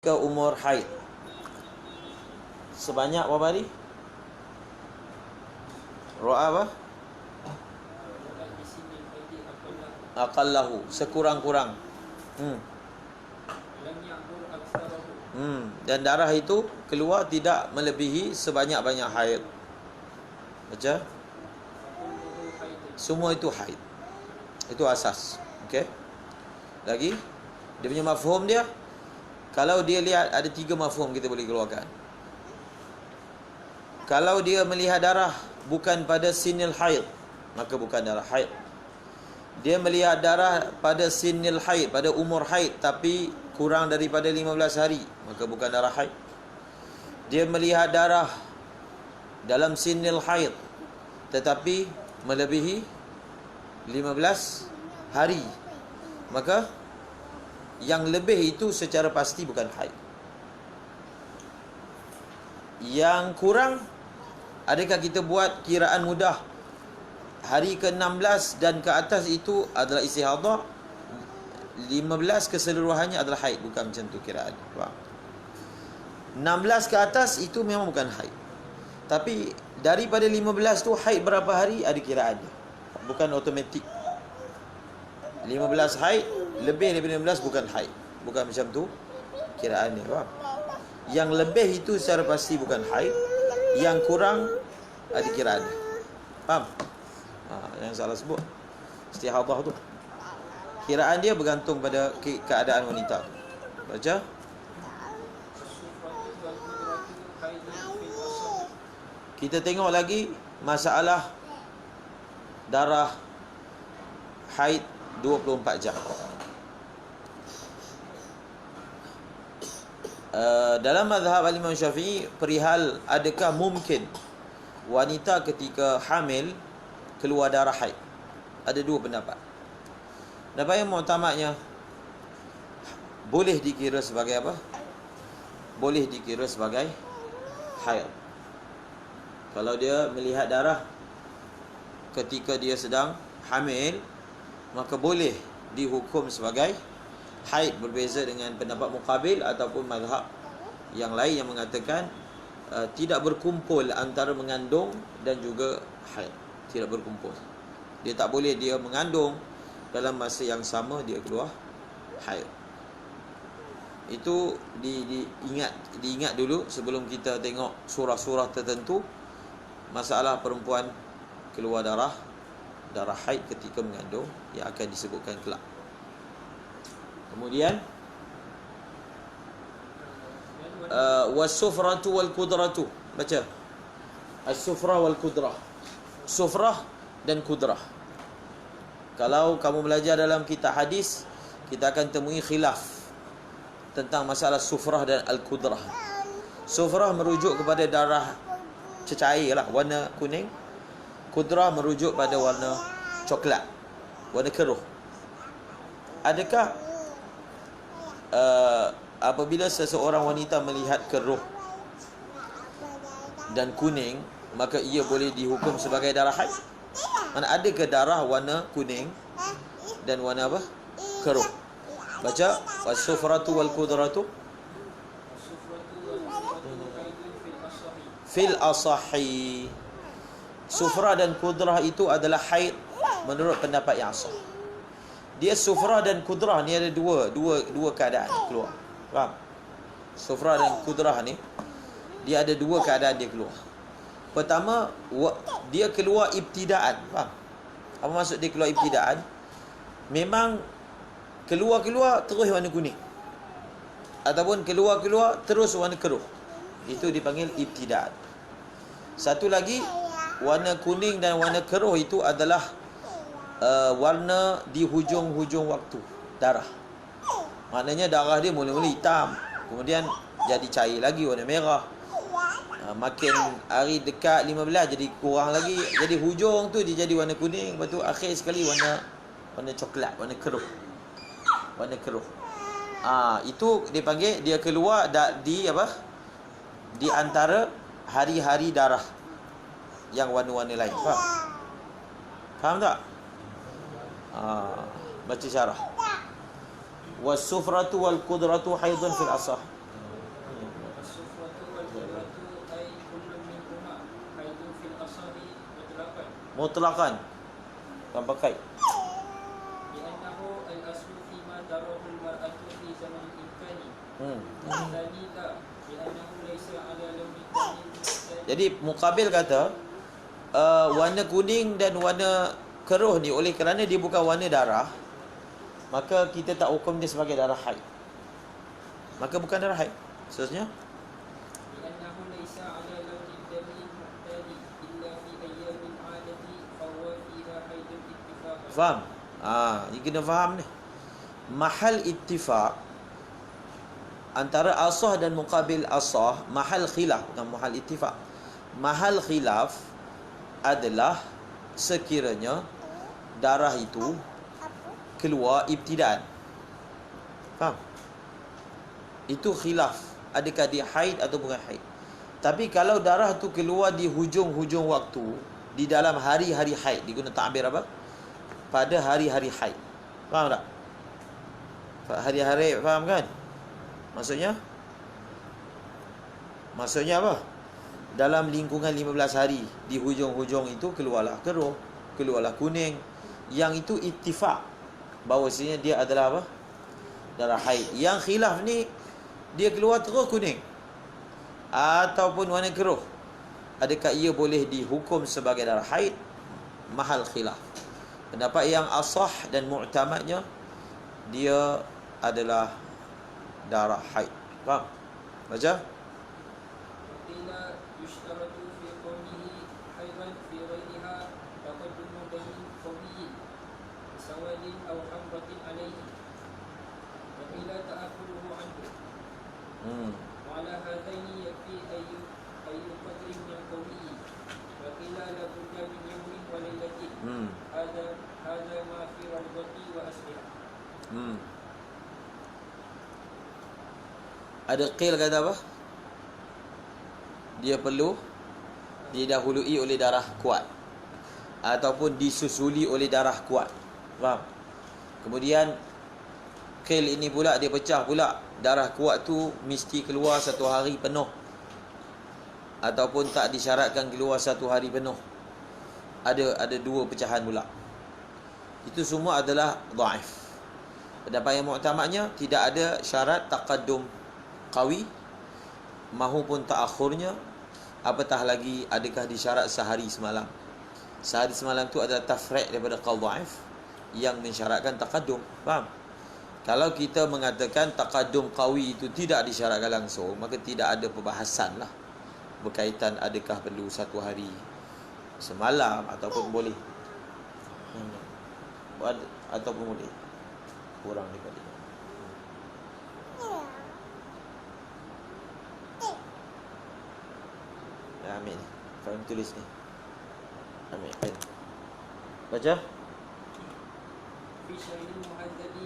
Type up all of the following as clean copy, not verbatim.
ke umur haid sebanyak berapa hari? Ro'a apa? Aqallahu, sekurang-kurang. Dan darah itu keluar tidak melebihi sebanyak-banyak haid. Baca. Semua itu haid. Itu asas. Okey. Lagi dia punya mafhum dia. Kalau dia lihat ada 3 mafhum kita boleh keluarkan. Kalau dia melihat darah bukan pada sinil haid, maka bukan darah haid. Dia melihat darah pada sinil haid, pada umur haid tapi kurang daripada 15 hari, maka bukan darah haid. Dia melihat darah dalam sinil haid tetapi melebihi 15 hari, maka yang lebih itu secara pasti bukan haid. Yang kurang, adakah kita buat kiraan mudah? Hari ke-16 dan ke atas itu adalah istihadah, 15 keseluruhannya adalah haid. Bukan macam tu kiraan. Faham? 16 ke atas itu memang bukan haid. Tapi daripada 15 tu haid berapa hari ada kiraan dia. Bukan automatik. 15 haid, lebih daripada 15 bukan haid. Bukan macam tu kiraan dia. Faham? Yang lebih itu secara pasti bukan haid. Yang kurang ada kiraan dia. Faham? Yang salah sebut istihadah tu, kiraan dia bergantung pada keadaan wanita tu. Baca. Kita tengok lagi masalah darah haid 24 jam. Dalam mazhab Imam Syafi'i, perihal adakah mungkin wanita ketika hamil keluar darah haid, ada 2 pendapat. Pendapat yang muktamadnya boleh dikira sebagai apa? Boleh dikira sebagai haid. Kalau dia melihat darah ketika dia sedang hamil, maka boleh dihukum sebagai haid, berbeza dengan pendapat muqabil ataupun mazhab yang lain yang mengatakan tidak berkumpul antara mengandung dan juga haid. Tidak berkumpul. Dia tak boleh dia mengandung dalam masa yang sama dia keluar haid. Itu diingat dulu sebelum kita tengok surah-surah tertentu masalah perempuan keluar darah haid ketika mengandung yang akan disebutkan kelak. Kemudian was-sufratu wal-qudratu. Baca. As-sufra wal-qudrah. Sufrah dan kudrah. Kalau kamu belajar dalam kitab hadis, kita akan temui khilaf tentang masalah sufrah dan al-kudrah. Sufrah merujuk kepada darah cecair lah, warna kuning. Kudrah merujuk pada warna coklat, warna keruh. Adakah apabila seseorang wanita melihat keruh dan kuning, maka ia boleh dihukum sebagai darah haid? Mana ada ke darah warna kuning dan warna apa? Keruh. Baca. Was-sufratu wal-qudratu fil asahi. Sufrah dan kudrah itu adalah haid menurut pendapat yang sah. Dia sufrah dan kudrah ni ada dua keadaan keluar. Faham? Sufrah dan kudrah ni dia ada 2 keadaan dia keluar. Pertama, dia keluar ibtidaan. Faham? Apa maksud dia keluar ibtidaan? Memang keluar terus warna kuning, ataupun keluar terus warna keruh. Itu dipanggil ibtidaan. Satu lagi, warna kuning dan warna keruh itu adalah warna di hujung-hujung waktu darah. Maknanya darah dia mula-mula hitam, kemudian jadi cair lagi warna merah. Makin hari dekat 15 jadi kurang lagi, jadi hujung tu dia jadi warna kuning, lepas tu akhir sekali warna coklat, warna keruh. Itu dipanggil dia keluar di apa? Di antara hari-hari darah yang warna-warna lain. Faham tak? Baca syarah. Was-sufratu wal-qudratu haidun fil asah. mutlaqan tanpa qaid. لأنه الأصل فيما تراه المرأة في زمن الإمكان والثاني لا لأنه ليس على لون الدم. Jadi mukabil kata warna kuning dan warna keruh ni oleh kerana dia bukan warna darah, maka kita tak hukum dia sebagai darah haid. Maka bukan darah haid. Seterusnya, لأنه ليس على لون الدم المعتاد إلا في أيام العادة فهو فيها حيض اتفاقا. faham? Ni kena faham ni. Mahal ittifaq antara asah dan muqabil asah, mahal khilaf, bukan mahal ittifaq. Mahal khilaf adalah sekiranya darah itu keluar ibtidaan. Faham? Itu khilaf, adakah dia haid atau bukan haid. Tapi kalau darah tu keluar di hujung-hujung waktu, di dalam hari-hari haid, diguna ta'bir apa? Pada hari-hari haid. Faham tak? Hari-hari, faham kan? Maksudnya apa? Dalam lingkungan 15 hari, di hujung-hujung itu keluarlah keruh, keluarlah kuning. Yang itu ittifaq bahawasanya dia adalah apa? Darah haid. Yang khilaf ni, dia keluar terus kuning ataupun warna keruh, adakah ia boleh dihukum sebagai darah haid? Mahal khilaf. Pendapat yang asah dan mu'tamadnya, dia adalah darah haid. Faham? Baca. وقيل يشترط في كونه حيضا في غيرها تقدم دم قوي سواد أو حمرة عليه وقيل تأخره عنه وعلى هذين يكفي أي قدر من قوي وقيل لا بد من يوم وليلة هذا ما في روضتي وأصلها. Ada qil kata apa? Dia perlu didahului oleh darah kuat ataupun disusuli oleh darah kuat. Faham? Kemudian qil ini pula dia pecah pula. Darah kuat tu mesti keluar 1 hari penuh ataupun tak disyaratkan keluar 1 hari penuh. Ada 2 pecahan pula. Itu semua adalah dhaif. Pendapat yang mu'tamadnya tidak ada syarat taqaddum qawi mahupun ta'akhurnya, apatah lagi adakah disyarat sehari semalam. Sehari semalam tu adalah tafri' daripada qaul dhaif yang mensyaratkan taqaddum. Faham? Kalau kita mengatakan taqaddum qawi itu tidak disyaratkan langsung, maka tidak ada perbahasan lah berkaitan adakah perlu 1 hari semalam ataupun boleh ataupun boleh kurang daripada itu. Ambil ni, kalian tulis ni. Ambil pen. Baca. في شرح المهذب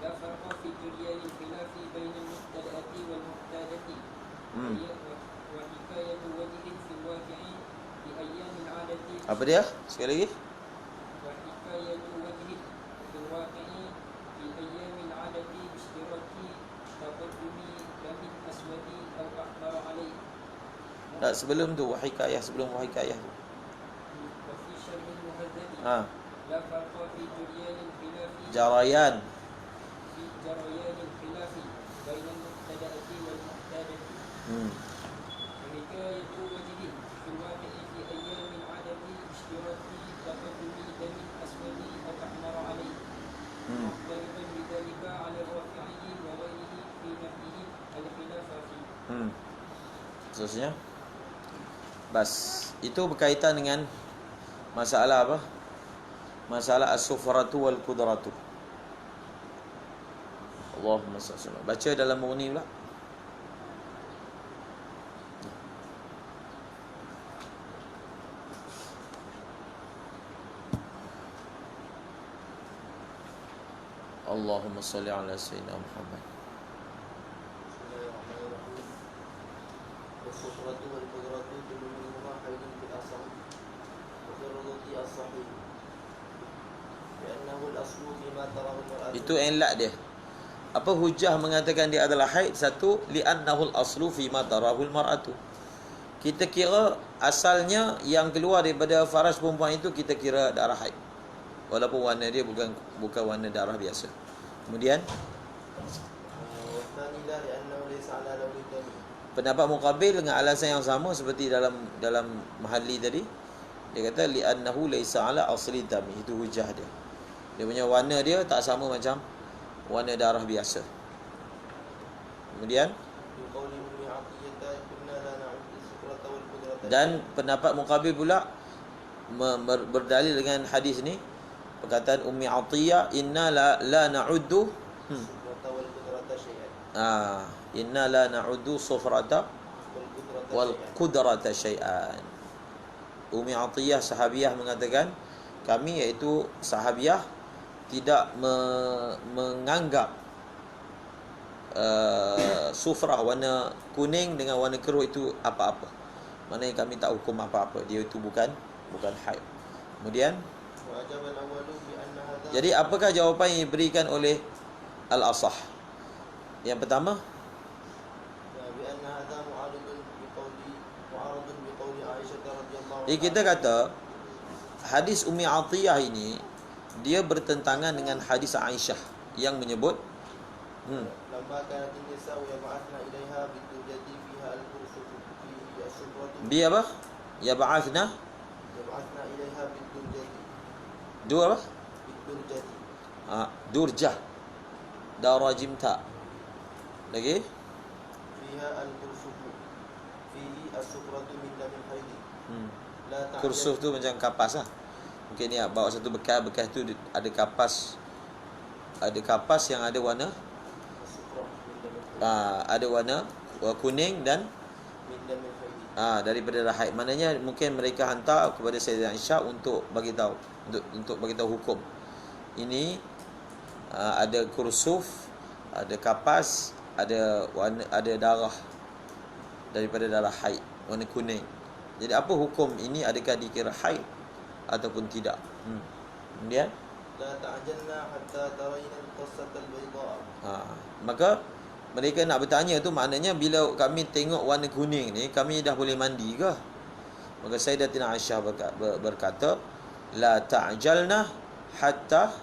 لا فرق في جريان الخلاف بين المبتدأة والمعتادة وحكاية وجه في الواقع في أيام العادة. Apa dia? Sekali lagi. وحكاية وجه في الواقع في أيام العادة باشتراك تقدم دم أسود أو أحمر عليه. Tak, sebelum tu wahikayah, sebelum wahikayah. وفي شرح المهذب لا فرق في جريان الخلاف Jarayan. في جريان الخلاف بين المبتدأة والمعتادة وحكاية وجه في الواقع في أيام العادة اشتراك تقدم دم أسود أو أحمر عليه مختلفا بذلك على الرافعي وغيره في نفيه الخلاف فيه. Seterusnya. Bas. Itu berkaitan dengan masalah apa? Masalah as-sufratu wal qudratu. Allahumma salli. Baca dalam Mughni pula. Allahumma salli ala sayyidina Muhammad. والصفرة والقدرة كل منهما حيض في الأصل وفي الرضوة الصحيح لأنه الأصل فيما تراه المرأة. Itu elak dia. Apa hujah mengatakan dia adalah haid? Satu, li'annahul aslu fima tarahul mar'atu. kita kira asalnya yang keluar daripada faras perempuan itu kita kira darah haid. Walaupun warna dia bukan warna darah biasa. Kemudian والثاني لا لأنه ليس على لون الدم. pendapat muqabil dengan alasan yang sama seperti dalam mahalli tadi. Dia kata li'annahu laisa ala asli dami. Itu hujah dia. Dia punya warna dia tak sama macam warna darah biasa. Kemudian بقول أم عطية كنا لا نعد السكرة والقدرة. dan pendapat muqabil pula berdalil dengan hadis ni, perkataan Ummi Atiyah, inna la na'uddu السكرة والقدرة شيئا. inna la na'uddu sufrata والقدرة wal شيئا. qudrata syai'an. Ummi Atiyah sahabiah mengatakan, kami iaitu sahabiah tidak menganggap sufrah warna kuning dengan warna keruh itu apa-apa. Maknanya kami tak hukum apa-apa, dia itu bukan haid. Kemudian وأجاب الأول بأن هذا. jadi apakah jawapan yang diberikan oleh Al-Asah? Yang pertama, بأن هذا معارض بقول عائشة رضي الله jadi kita kata hadis Ummi Atiyah ini dia bertentangan dengan hadis Aisyah yang menyebut لما كانت النساء يبعثن إليها بالدرجة فيها الكرسف فيه السفرة. dia apa? Yab'athna يبعثن إليها بالدرجة. dua apa? بالدرجة Durjah darajim ta. Lagi? فيها الكرسف فيه السفرة من دم الحيض. لا تعجل. Kursuf tu macam kapas lah. Mungkin dia bawa satu bekas tu ada kapas. Ada kapas yang ada warna السفرة من دم الحيض. ada warna kuning dan من دم الحيض. daripada darah haid. Maknanya mungkin mereka hantar kepada Sayyidah Aisyah untuk bagi tahu, untuk bagi tahu hukum. Ini ada kursuf, ada kapas, ada warna, ada darah daripada darah haid, warna kuning. Jadi apa hukum ini, adakah dikira haid ataupun tidak? Kemudian لا تعجلنا حتى ترين القصة البيضاء. maka mereka nak bertanya tu, maknanya bila kami tengok warna kuning ni, kami dah boleh mandi ke? Maka Sayyidatina Aisyah berkata, la ta'jalna hatta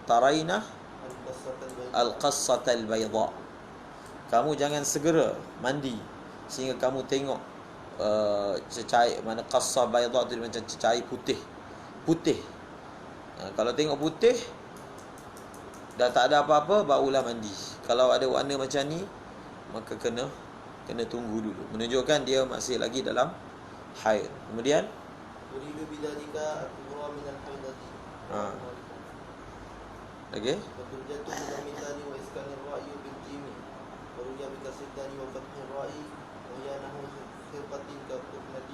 taraina القصة البيضاء. al-qassata al-bayda. Kamu jangan segera mandi sehingga kamu tengok cecair, mana qassah bayda tu macam cecair putih. Kalau tengok putih dah tak ada apa-apa, barulah mandi. Kalau ada warna macam ni, maka kena tunggu dulu, menunjukkan dia masih lagi dalam haid. Kemudian يريد بذلك الكبرى من الحيضة. lagi والدرجة من المثال وإسكان الرأي بالجيم ورؤيا بكسر الدال وفتح الرأي وهي نحو خرقة كالقطنة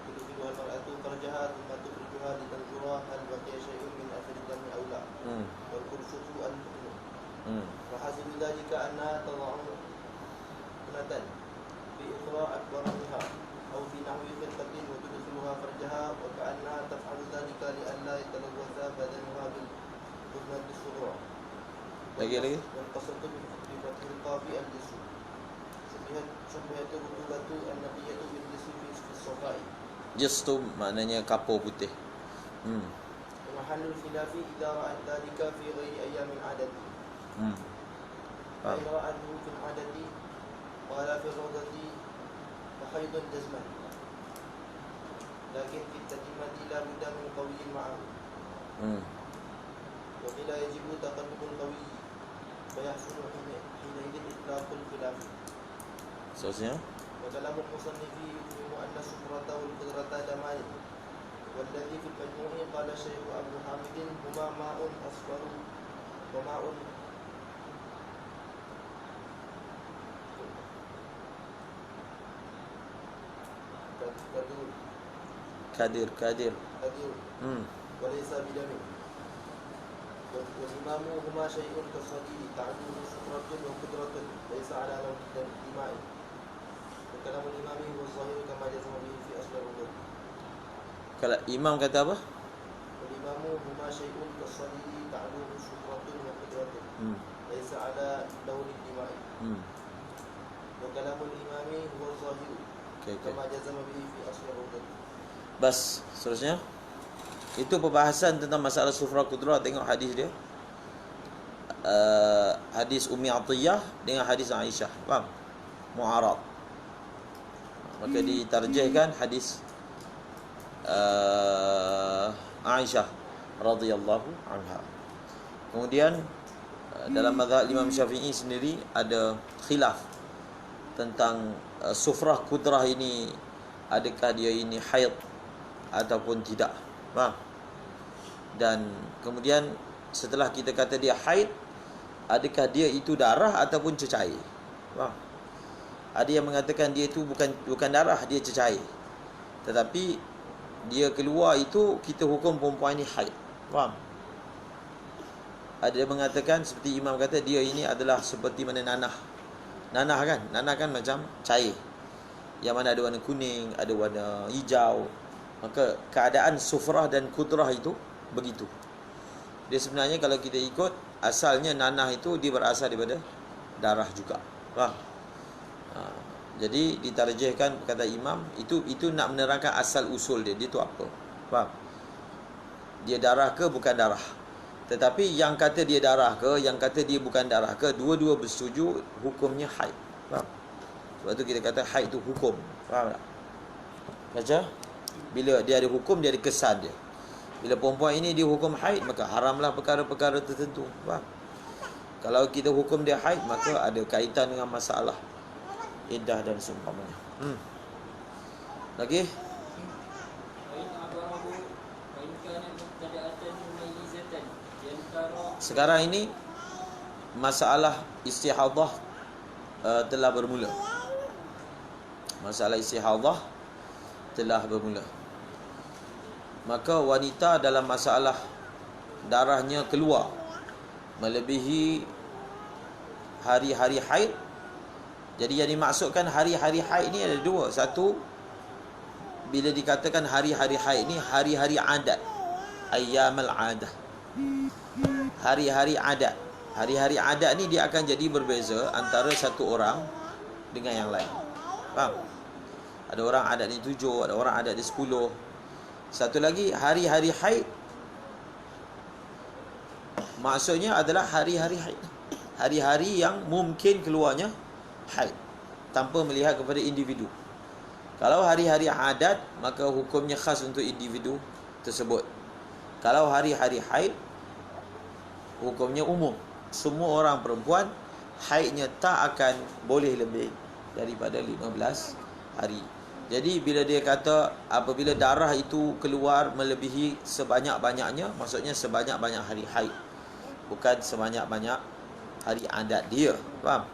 تدخلها المرأة فرجها ثم تخرجها لتنظر هل بقي شيء من أثر الدم أو لا. والكرسف الحكم. وحاصل ذلك أنها تضع قطنة في إخرى أكبر منها أو في نحو خرقة وتدخلها فرجها وكأنها تفعل ذلك لئلا يتلوث بدنها بالقطنة الصغرى. lagi والقصة بفتح القاف الجسم. شبهت الرطوبة النقية بالجسم في الصفاء. just tu maknanya kapur putih. ومحل الخلاف إذا رأت ذلك في غير أيام العادة. فإن رأته في العادة قال في الروضة فحيض جزما، لكن في التتمة لا بد من قوي معه. وقيل يجب تقلب القوي فيحصل حينئذ إطلاق الخلاف. Seterusnya وكلام المصنف يفهم أن السفرة والقدرة دمان، والذي في المجموع قال الشيخ أبو حامد هما ماء أصفر وماء kadir كدير hmm. وليس بدم. والإمام هما شيء كالصديد تعدوه سفرة وقدرة ليس على لون الدماء. وكلام الإمام هو الظاهر كما جزم به في أصل الوضوء. Kalau imam kata apa? والإمام هما شيء كالصديد تعدوه سفرة وقدرة ليس على لون الدماء. وكلام الإمام هو الظاهر. Okey. كما جزم به في أصل الروضة. Bas, seterusnya. Itu perbahasan tentang masalah sufrah kudrah. Tengok hadis dia. Hadis Ummi Atiyah dengan hadis Aisyah. Faham? Mu'arad. Maka ditarjihkan hadis Aisyah radhiyallahu anha. Kemudian dalam mazhab Imam Syafi'i sendiri ada khilaf tentang sufrah kudrah ini, adakah dia ini haid ataupun tidak. Faham? Dan kemudian setelah kita kata dia haid, adakah dia itu darah ataupun cecair. Faham? Ada yang mengatakan dia itu bukan darah, dia cecair. Tetapi dia keluar itu, kita hukum perempuan ini haid. Faham? Ada yang mengatakan seperti imam kata, dia ini adalah seperti mana nanah. Nanah kan? Nanah kan macam cair, yang mana ada warna kuning, ada warna hijau. Maka keadaan sufrah dan kudrah itu begitu. Dia sebenarnya kalau kita ikut, asalnya nanah itu dia berasal daripada darah juga. Faham? Jadi ditarjihkan kata imam, itu nak menerangkan asal usul dia. Dia tu apa? Faham? Dia darah ke bukan darah? Tetapi yang kata dia darah ke, yang kata dia bukan darah ke, dua-dua bersetuju hukumnya haid. Faham? Sebab tu kita kata haid tu hukum. Faham tak? Baca? Bila dia ada hukum, dia ada kesan dia. Bila perempuan ini dia hukum haid, maka haramlah perkara-perkara tertentu. Faham? Kalau kita hukum dia haid, maka ada kaitan dengan masalah iddah dan seumpamanya. Lagi? فإن عبره وإن كان مبتدأة مميزة ينكر. Sekarang ini masalah istihadah telah bermula. Masalah istihadah telah bermula. Maka wanita dalam masalah darahnya keluar melebihi hari-hari haid. Jadi yang dimaksudkan hari-hari haid ni ada dua. Satu, bila dikatakan hari-hari haid ni hari-hari adat, ayyamal adah, hari-hari adat. Hari-hari adat ni dia akan jadi berbeza antara satu orang dengan yang lain. Faham? Ada orang adat ni 7, ada orang adat ni 10. Satu lagi, hari-hari haid maksudnya adalah hari-hari haid, hari-hari yang mungkin keluarnya haid tanpa melihat kepada individu. Kalau hari-hari adat, maka hukumnya khas untuk individu tersebut. Kalau hari-hari haid, hukumnya umum. Semua orang perempuan haidnya tak akan boleh lebih daripada 15 hari. Jadi bila dia kata apabila darah itu keluar melebihi sebanyak-banyaknya, maksudnya sebanyak-banyak hari haid, bukan sebanyak-banyak hari adat dia. Faham?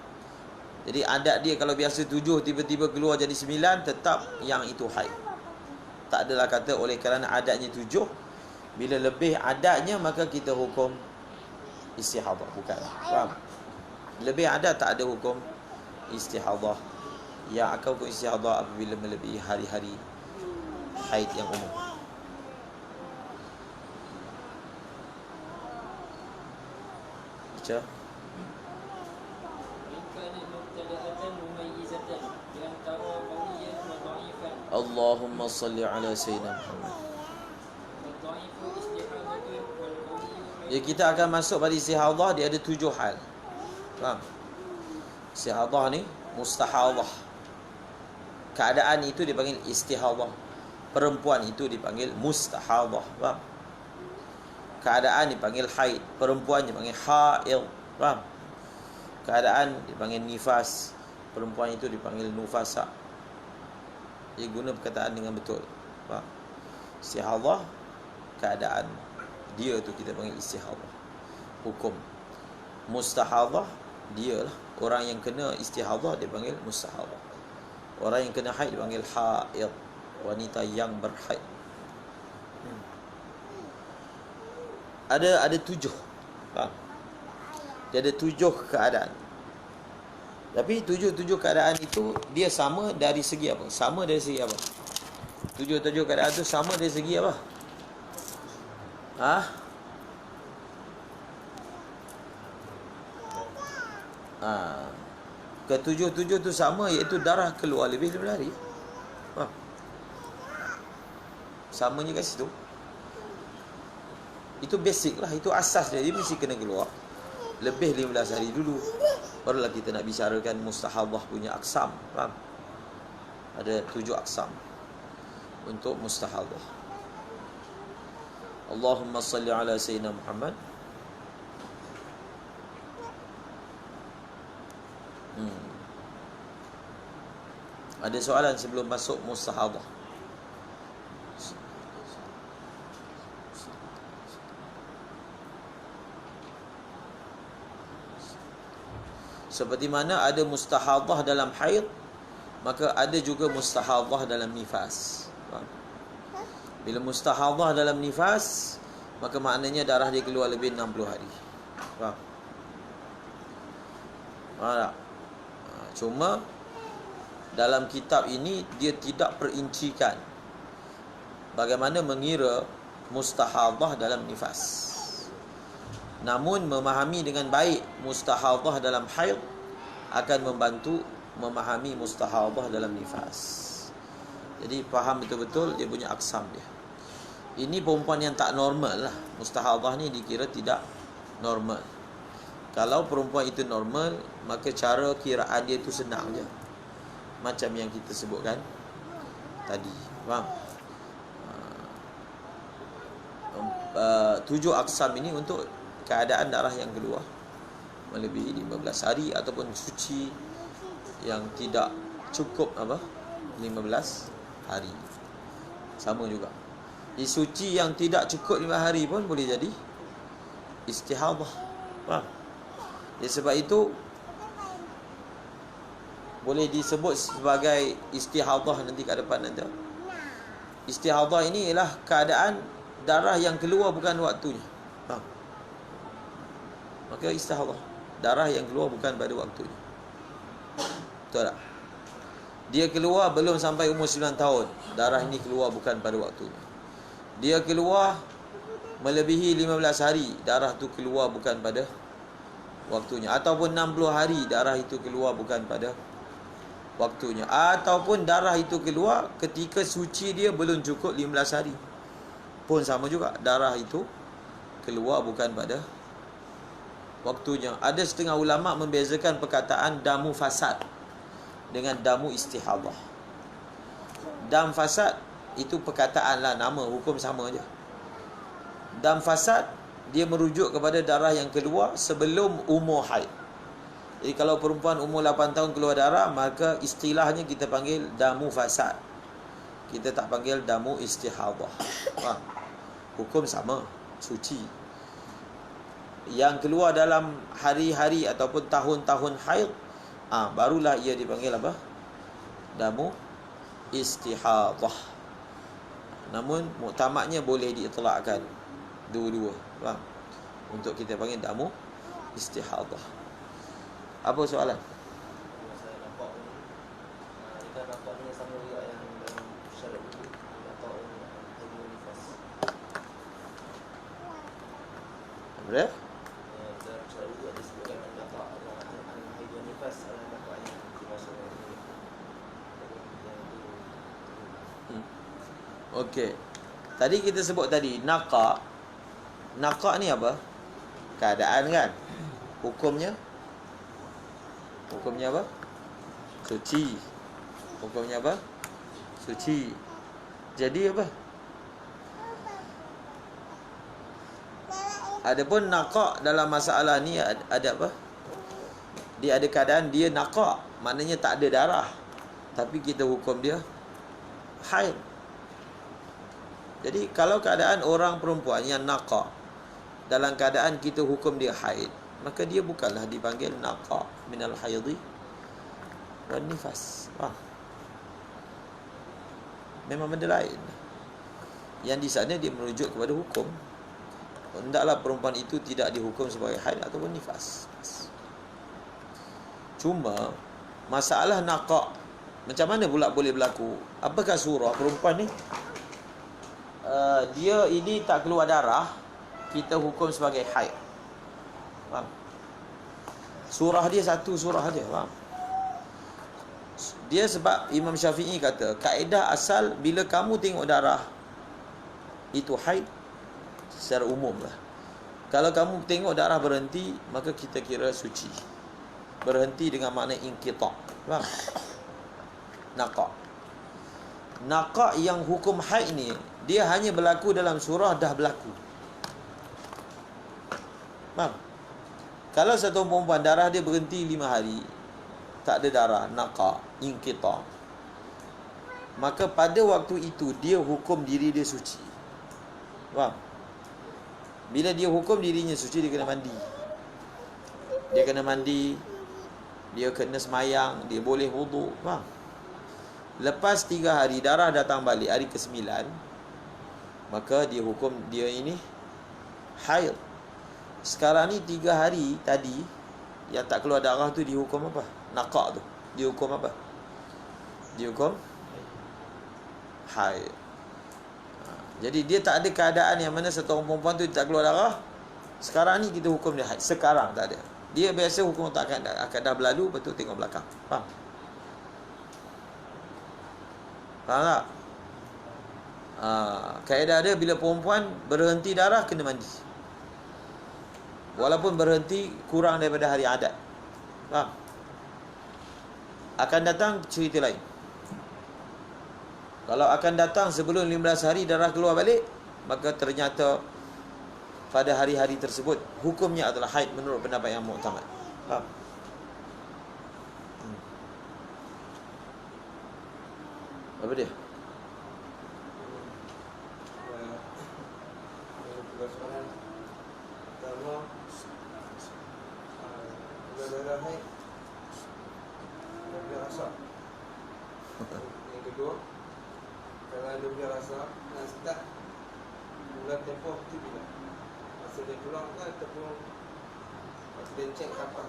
Jadi adat dia kalau biasa 7, tiba-tiba keluar jadi 9, tetap yang itu haid. Tak adalah kata oleh kerana adatnya 7, bila lebih adatnya maka kita hukum istihadah. Bukan. Faham? Lebih adat tak ada hukum istihadah. Yang akan hukum istihadah apabila melebihi hari-hari haid yang umum. Baca. وإن كانت مبتدأة مميزة ينكر قويا وضعيفا. Allahumma salli ala Sayyidina Muhammad. والضعيف استحاضة والقوي Jadi kita akan masuk pada istihadah, dia ada 7 hal. Faham? Istihadah ni mustahadah. Keadaan itu dipanggil istihadah. Perempuan itu dipanggil mustahadah. Faham? Keadaan dipanggil haid, perempuan dipanggil haid. Faham? Keadaan dipanggil nifas, perempuan itu dipanggil nufasa. Dia guna perkataan dengan betul. Faham? Istihadah, keadaan dia tu kita panggil istihadah. Hukum mustahadah, dia lah orang yang kena istihadah dia panggil mustahadah. Orang yang kena haid dipanggil haid, wanita yang berhaid. Ada 7. Faham? Dia ada 7 keadaan. Tapi 7 keadaan itu dia sama dari segi apa? Sama dari segi apa? 7 keadaan tu sama dari segi apa? Ke 7 tu sama, iaitu darah keluar lebih 15 hari. Samanya kat situ. Itu basic lah, itu asas dia. Dia mesti kena keluar lebih 15 hari dulu. Barulah kita nak bicarakan mustahadah punya aksam. Faham? Ada 7 aksam untuk mustahadah. Allahumma salli ala Sayyidina Muhammad. Ada soalan sebelum masuk mustahadah? Seperti mana ada mustahadah dalam haid, maka ada juga mustahadah dalam nifas. Bila mustahadah dalam nifas, maka maknanya darah dia keluar lebih 60 hari. Faham? Tak? Cuma dalam kitab ini dia tidak perincikan bagaimana mengira mustahadah dalam nifas. Namun memahami dengan baik mustahadah dalam haid akan membantu memahami mustahadah dalam nifas. Jadi faham betul-betul dia punya aksam dia. Ini perempuan yang tak normal lah. Mustahadah ni dikira tidak normal. Kalau perempuan itu normal, maka cara kiraan dia tu senang je, macam yang kita sebutkan tadi. Faham? 7 aksam ini untuk keadaan darah yang keluar melebihi 15 hari ataupun suci yang tidak cukup 15 hari. Sama juga. Suci yang tidak cukup 5 hari pun boleh jadi istihadah. Faham? Sebab itu boleh disebut sebagai istihadah nanti kat depan nanti. Istihadah ini ialah keadaan darah yang keluar bukan waktunya. Faham? Maka istihadah, darah yang keluar bukan pada waktunya. Betul tak? Dia keluar belum sampai umur 9 tahun, darah ini keluar bukan pada waktunya. Dia keluar melebihi 15 hari, darah tu keluar bukan pada waktunya. Ataupun 60 hari, darah itu keluar bukan pada waktunya. Ataupun darah itu keluar ketika suci dia belum cukup 15 hari, pun sama juga, darah itu keluar bukan pada waktunya. Ada setengah ulama membezakan perkataan damu fasad dengan damu istihadah. Dam fasad itu perkataan lah, nama, hukum sama je. Dam fasad dia merujuk kepada darah yang keluar sebelum umur haid. Jadi kalau perempuan umur 8 tahun keluar darah, maka istilahnya kita panggil damu fasad. Kita tak panggil damu istihadah. Hukum sama, suci. Yang keluar dalam hari-hari ataupun tahun-tahun haid, barulah ia dipanggil apa? Damu istihadah. Namun muktamadnya boleh diitlakkan dua-dua. Faham? Untuk kita panggil damu istihadah. Apa soalan? Saya nampak ni, kita nampak ni sama juga yang dalam syarat itu, nampak haid nifas. Apa dia? Dalam syarat itu ada sebutkan nampak haid nifas adalah nampak yang dimaksudkan ini. Okey. Tadi kita sebut tadi naqa. Naqa ni apa? Keadaan kan? Hukumnya apa? Suci. Hukumnya apa? Suci. Jadi apa? Adapun naqa dalam masalah ni ada apa? Dia ada keadaan dia naqa, maknanya tak ada darah, tapi kita hukum dia haid. Jadi kalau keadaan orang perempuan yang naqa, dalam keadaan kita hukum dia haid, maka dia bukanlah dipanggil naqa minal haidhi wan nifas. Memang benda lain. Yang di sana dia merujuk kepada hukum. Hendaklah perempuan itu tidak dihukum sebagai haid ataupun nifas. Cuma masalah naqa, macam mana pula boleh berlaku? Apakah surah perempuan ni dia ini tak keluar darah, kita hukum sebagai haid? Faham? Surah dia satu surah aja, faham? Dia sebab Imam Syafi'i kata kaedah asal bila kamu tengok darah itu haid secara umum lah. Kalau kamu tengok darah berhenti, maka kita kira suci. Berhenti dengan makna inqita'. Faham? Naqa'. Naqa' yang hukum haid ni, dia hanya berlaku dalam surah dah berlaku. Faham? Kalau satu perempuan darah dia berhenti 5 hari, tak ada darah, naqa', inqita', maka pada waktu itu dia hukum diri dia suci. Faham? Bila dia hukum dirinya suci, dia kena mandi. Dia kena mandi, dia kena semayang, dia boleh wuduk. Faham? Lepas 3 hari darah datang balik, hari ke-9, maka dia hukum dia ini haid. Sekarang ni 3 hari tadi yang tak keluar darah tu dihukum apa? Naqa' tu dihukum apa? Dihukum haid. Jadi dia tak ada keadaan yang mana satu orang perempuan tu tak keluar darah. Sekarang ni kita hukum dia haid. Sekarang tak ada. Dia biasa hukum tak akan dah berlalu, lepas tu tengok belakang. Faham? Faham tak? Kaedah dia bila perempuan berhenti darah kena mandi. Walaupun berhenti kurang daripada hari adat. Faham? Akan datang cerita lain. Kalau akan datang sebelum 15 hari darah keluar balik, maka ternyata pada hari-hari tersebut hukumnya adalah haid menurut pendapat yang muktamad. Faham? Apa dia? Soalan pertama, darah haid dia rasa. Yang kedua, kalau ada dia rasa nak start bulan tempoh tu bila masa dia keluar kan ataupun masa dia cek kapan.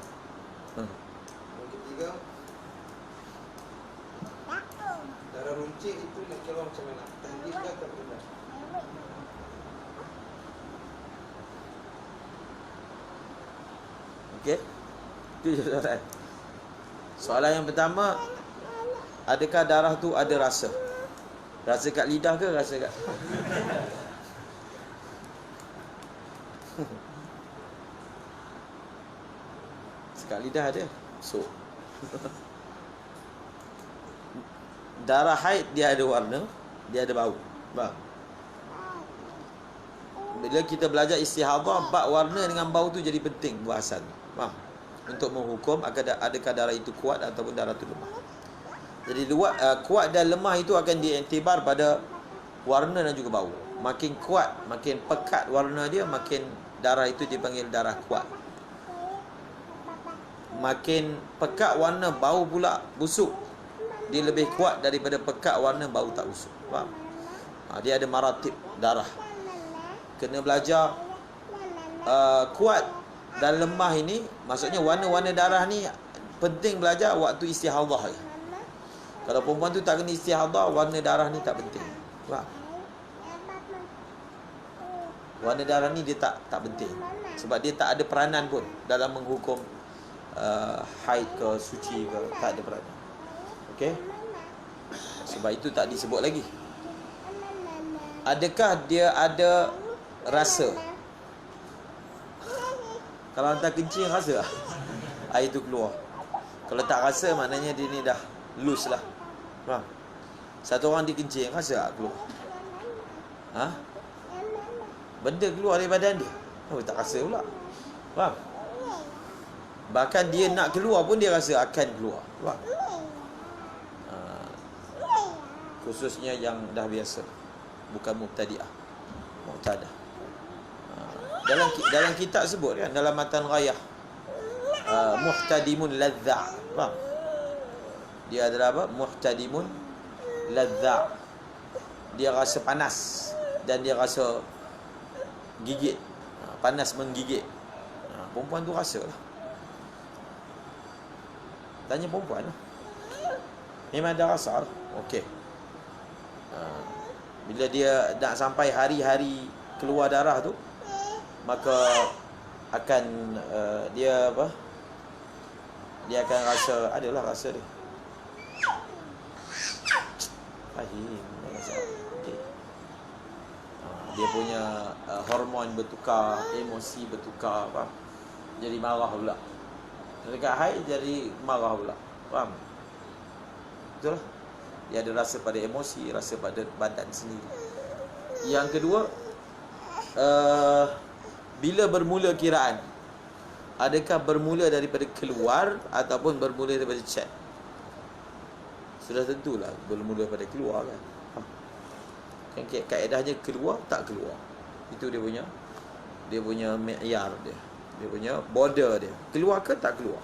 Yang ketiga, darah runcing itu nak kira macam mana? Tahdid ke atau tidak? Okey. Itu je soalan. Soalan yang pertama, adakah darah tu ada rasa? Rasa kat lidah ke rasa kat Sekat lidah ada. So darah haid dia ada warna, dia ada bau. Faham? Bila kita belajar istihadah, bab warna dengan bau tu jadi penting bahasan. Faham? Untuk menghukum adakah darah itu kuat ataupun darah itu lemah. Jadi kuat dan lemah itu akan diiktibar pada warna dan juga bau. Makin kuat, makin pekat warna dia, makin darah itu dipanggil darah kuat. Makin pekat warna, bau pula busuk, dia lebih kuat daripada pekat warna, bau tak busuk. Faham? Dia ada maratib darah. Kena belajar kuat dan lemah ini. Maksudnya warna-warna darah ni penting belajar waktu istihadah. Kalau perempuan tu tak kena istihadah, warna darah ni tak penting. Faham? Warna darah ni dia tak penting. Sebab dia tak ada peranan pun dalam menghukum haid ke suci ke, tak ada peranan. Okey? Sebab itu tak disebut lagi. Adakah dia ada rasa? Kalau hantar kencing rasa lah air tu keluar. Kalau tak rasa maknanya dia ni dah loose lah. Faham? Satu orang dikencing rasa tak keluar? Benda keluar dari badan dia, tak rasa pula. Faham? Bahkan dia nak keluar pun dia rasa akan keluar. Faham? Khususnya yang dah biasa, bukan mubtadi'ah, mu'tadah. Dalam kitab sebut kan, dalam matan ghayah, muhtadimun ladza'. Faham? Dia adalah apa? Muhtadimun ladza'. Dia rasa panas dan dia rasa gigit. Panas menggigit. Perempuan tu rasa lah. Tanya perempuan lah. Memang ada rasa lah. Okey. Bila dia nak sampai hari-hari keluar darah tu, maka akan dia apa? Dia akan rasa, adalah rasa dia. Fahim. Okay. dia punya hormon bertukar, emosi bertukar, faham? Jadi marah pula. Dekat haid jadi marah pula, faham? Betul lah. Dia ada rasa pada emosi, rasa pada badan sendiri. Yang kedua, bila bermula kiraan, adakah bermula daripada keluar ataupun bermula daripada cek? Sudah tentulah bermula daripada keluar kan. Kan kaedahnya keluar tak keluar. Itu dia punya mi'yar dia. Dia punya border dia. Keluar ke tak keluar?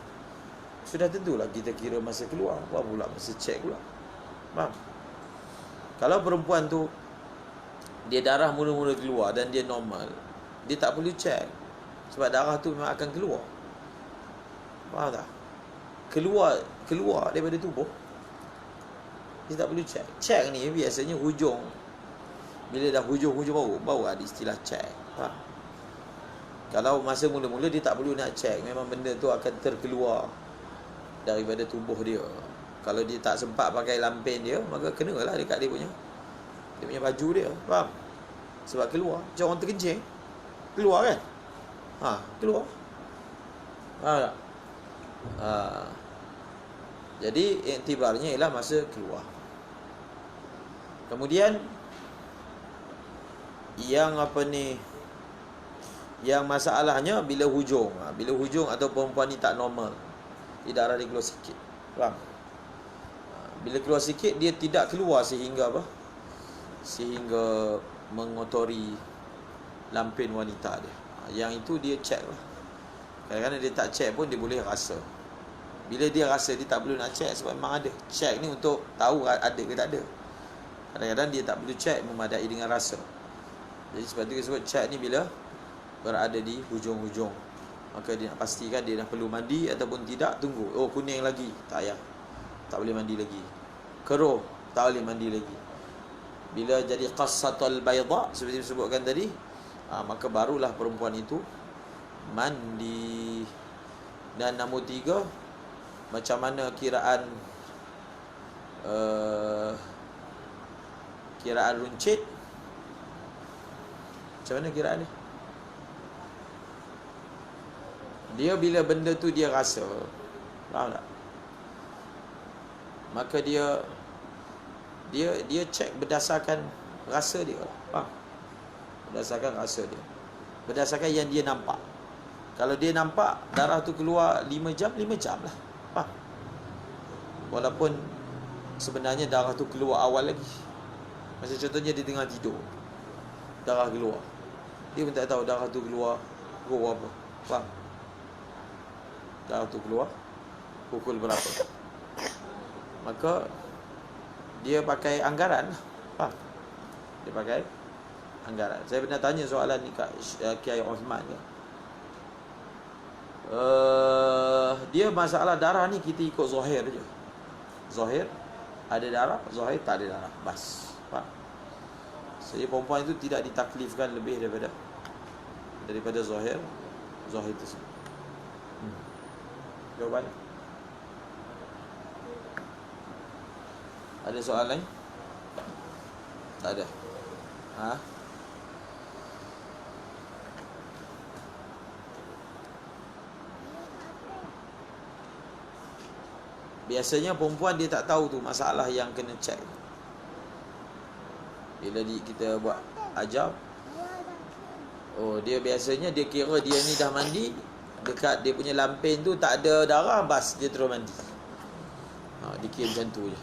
Sudah tentulah kita kira masa keluar, apa pula masa cek pula. Faham? Kalau perempuan tu dia darah mula-mula keluar dan dia normal, dia tak perlu cek. Sebab darah tu memang akan keluar. Faham tak? Keluar daripada tubuh, dia tak perlu cek. Cek ni biasanya hujung. Bila dah hujung-hujung baru ada istilah cek. Faham? Kalau masa mula-mula dia tak perlu nak cek, memang benda tu akan terkeluar daripada tubuh dia. Kalau dia tak sempat pakai lampen dia, maka kenalah dekat dia punya baju dia. Faham? Sebab keluar. Macam orang terkencing, keluar kan? Keluar. Faham tak? Jadi iktibarnya ialah masa keluar. Kemudian yang masalahnya bila hujung. Bila hujung atau perempuan ni tak normal, darah dia keluar sikit. Faham? Bila keluar sikit, dia tidak keluar sehingga sehingga mengotori lampen wanita dia. Yang itu dia cek lah. Kadang-kadang dia tak cek pun dia boleh rasa. Bila dia rasa, dia tak perlu nak cek sebab memang ada. Cek ni untuk tahu ada ke tak ada. Kadang-kadang dia tak perlu cek, memadai dengan rasa. Jadi sebab itu disebut cek ni bila berada di hujung-hujung. Maka dia nak pastikan dia dah perlu mandi ataupun tidak, tunggu. Oh, kuning lagi, tak payah. Tak boleh mandi lagi. Keruh, tak boleh mandi lagi. Bila jadi qassatul bayda seperti disebutkan tadi, maka barulah perempuan itu mandi. Dan nombor 3, macam mana kiraan runcit? Macam mana kiraan ni? Dia bila benda tu dia rasa, faham tak? Maka dia cek berdasarkan rasa dia. Faham? Berdasarkan rasa dia. Berdasarkan yang dia nampak. Kalau dia nampak darah tu keluar 5 jam lah. Faham? Walaupun sebenarnya darah tu keluar awal lagi. Macam contohnya dia tengah tidur, darah keluar. Dia pun tak tahu darah tu keluar pukul apa. Faham? Darah tu keluar pukul berapa. Maka dia pakai anggaran. Faham? Dia pakai anggaran. Saya pernah tanya soalan ni kat Kiai Osman ke. Dia masalah darah ni kita ikut zahir je. Zahir ada darah, zahir tak ada darah. Bas. Faham? Jadi perempuan itu tidak ditaklifkan lebih daripada zahir tersebut. Jawapan? Ada soalan lain? Tak ada. Biasanya perempuan dia tak tahu tu masalah yang kena cek. Bila kita buat ajab, dia biasanya dia kira dia ni dah mandi, dekat dia punya lampen tu tak ada darah, bas dia terus mandi. Dia kira macam tu je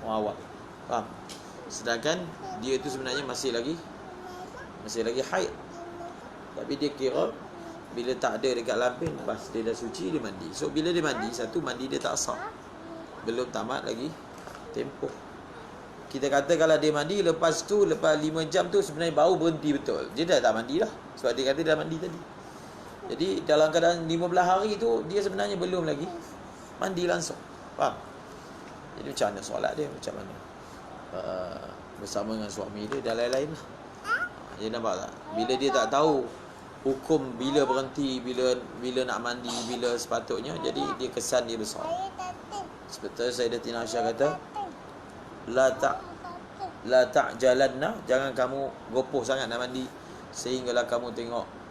orang awam. Faham? Sedangkan dia tu sebenarnya masih lagi haid. Tapi dia kira bila tak ada dekat lampen, bas dia dah suci, dia mandi. So bila dia mandi, satu mandi dia tak sah, belum tamat lagi tempoh. Kita kata kalau dia mandi, lepas 5 jam tu sebenarnya baru berhenti betul, dia dah tak mandi lah. Sebab dia kata dia dah mandi tadi. Jadi dalam keadaan 15 hari tu, dia sebenarnya belum lagi mandi langsung. Faham? Jadi macam mana solat dia, macam mana bersama dengan suami dia dan lain-lain lah. Dia nampak tak? Bila dia tak tahu hukum bila berhenti, bila nak mandi, bila sepatutnya, jadi dia kesan dia besar. Seperti Sayyidatina Aisyah kata, la ta'jalanna, jangan kamu gopoh sangat nak mandi sehinggalah kamu tengok